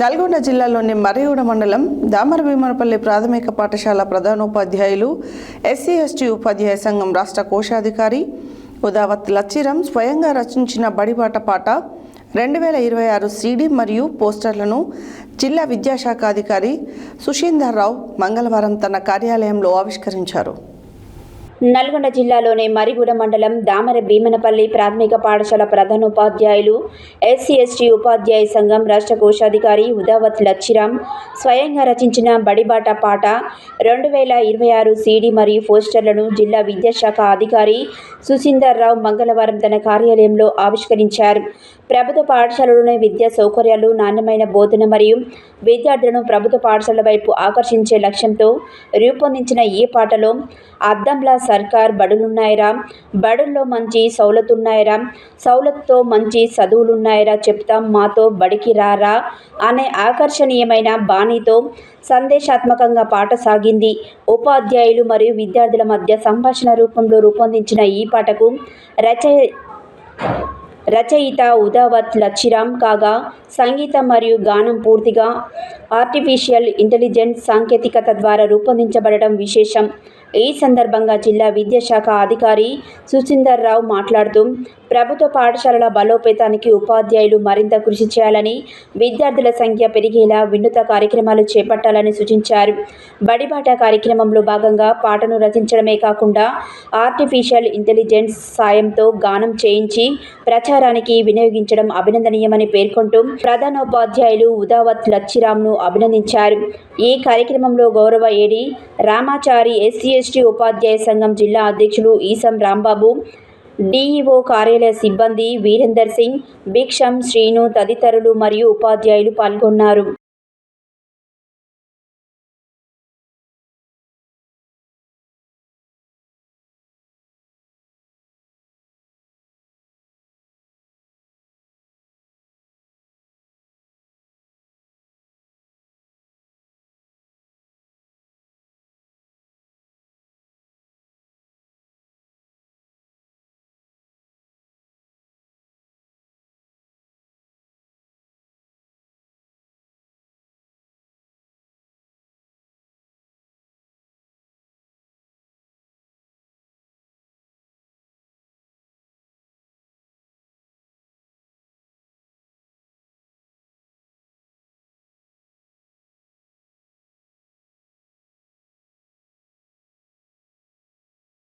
నల్గొండ జిల్లాలోని మర్రిగూడ మండలం దామరభీమనపల్లి ప్రాథమిక పాఠశాల ప్రధానోపాధ్యాయులు ఎస్సీ ఎస్టీ ఉపాధ్యాయ సంఘం రాష్ట్ర కోశాధికారి ఉదావత్ లచ్చిరం స్వయంగా రచించిన బడిబాట పాట 2026 సీడీ మరియు పోస్టర్లను జిల్లా విద్యాశాఖ అధికారి సుశీందర్ రావు మంగళవారం తన కార్యాలయంలో ఆవిష్కరించారు. నల్గొండ జిల్లాలోని మర్రిగూడ మండలం దామరభీమనపల్లి ప్రాథమిక పాఠశాల ప్రధానోపాధ్యాయులు ఎస్సీ ఎస్టీ ఉపాధ్యాయ సంఘం రాష్ట్ర కోశాధికారి ఉదావత్ లచ్చిరం స్వయంగా రచించిన బడిబాట పాట 2026 సీడీ మరియు పోస్టర్లను జిల్లా విద్యాశాఖ అధికారి సుశీందర్ రావు మంగళవారం తన కార్యాలయంలో ఆవిష్కరించారు. ప్రభుత్వ పాఠశాలలోని విద్యా సౌకర్యాలు, నాణ్యమైన బోధన మరియు విద్యార్థులను ప్రభుత్వ పాఠశాలల వైపు ఆకర్షించే లక్ష్యంతో రూపొందించిన ఈ పాటలో అద్దంలా సర్కార్ బడులున్నాయిరా, బడుల్లో మంచి సౌలతున్నాయిరా, సౌలత్తో మంచి చదువులున్నాయిరా, చెప్తాం మాతో బడికి రారా అనే ఆకర్షణీయమైన బాణీతో సందేశాత్మకంగా పాట సాగింది. ఉపాధ్యాయులు మరియు విద్యార్థుల మధ్య సంభాషణ రూపంలో రూపొందించిన ఈ పాటకు రచయిత ఉదావత్ లచ్చిరం కాగా, సంగీతం మరియు గానం పూర్తిగా ఆర్టిఫిషియల్ ఇంటెలిజెన్స్ సాంకేతికత ద్వారా రూపొందించబడటం విశేషం. ఈ సందర్భంగా జిల్లా విద్యాశాఖ అధికారి సుశీందర్ రావు మాట్లాడుతూ, ప్రభుత్వ పాఠశాలల బలోపేతానికి ఉపాధ్యాయులు మరింత కృషి చేయాలని, విద్యార్థుల సంఖ్య పెరిగేలా వినూత్న కార్యక్రమాలు చేపట్టాలని సూచించారు. బడిబాట కార్యక్రమంలో భాగంగా పాటను రచించడమే కాకుండా ఆర్టిఫిషియల్ ఇంటెలిజెన్స్ సాయంతో గానం చేయించి ప్రచారానికి వినియోగించడం అభినందనీయమని పేర్కొంటూ ప్రధానోపాధ్యాయులు ఉదావత్ లచ్చిరాంను అభినందించారు. ఈ కార్యక్రమంలో గౌరవ ఏడీ రామాచారి, ఎస్సీ ఎస్టీ ఉపాధ్యాయ సంఘం జిల్లా అధ్యక్షులు ఈసం రాంబాబు, డిఈఓ కార్యాలయ సిబ్బంది వీరేందర్ సింగ్, భిక్షం, శ్రీను తదితరులు మరియు ఉపాధ్యాయులు పాల్గొన్నారు.